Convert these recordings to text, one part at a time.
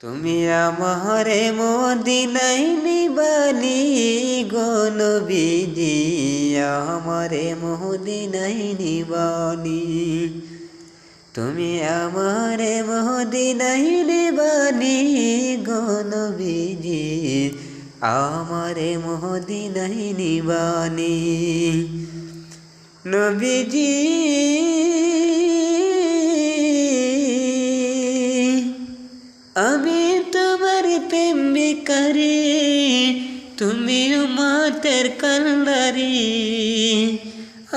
তুমি আমারে মদিনায় নিবানি গো নবীজি, আমারে মদিনায় নিবানি। তুমি আমারে মদিনায় নিবানি গো নবীজি, আমারে মদিনায় নিবানি। নবীজি আমি তোমার প্রেম ভিখারি, তুমি উম্মতের কান্ডারি।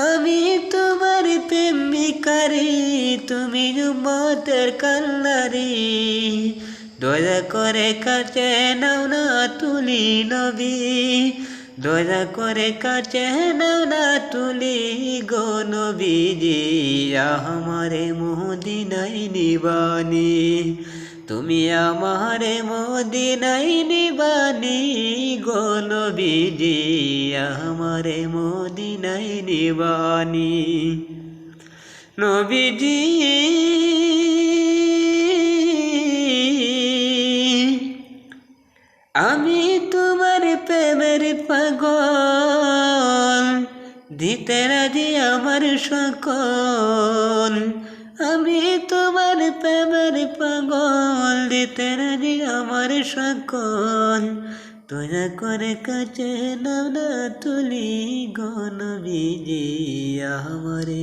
আমি তোমার প্রেম ভিখারি, তুমি উম্মতের কান্ডারি। দয়া করে কাছে নাও না তুলি নবী, দয়া করে কাছে নাও না তুলি গো নবীজি, আমারে মদিনায় নিবানি। তুমি আমারে মদিনায় নিবানি গো নবীজি, আমারে মদিনায় নিবানি। নবীজি আমি তোমার প্রেমের পাগল, দিতে রাজি আমার সকল। আমি তোমার প্রেমের পাগল, দিতে রাজি আমার সকল। দয়া করে কাছে নাও না তুলি গো নবীজি, আমারে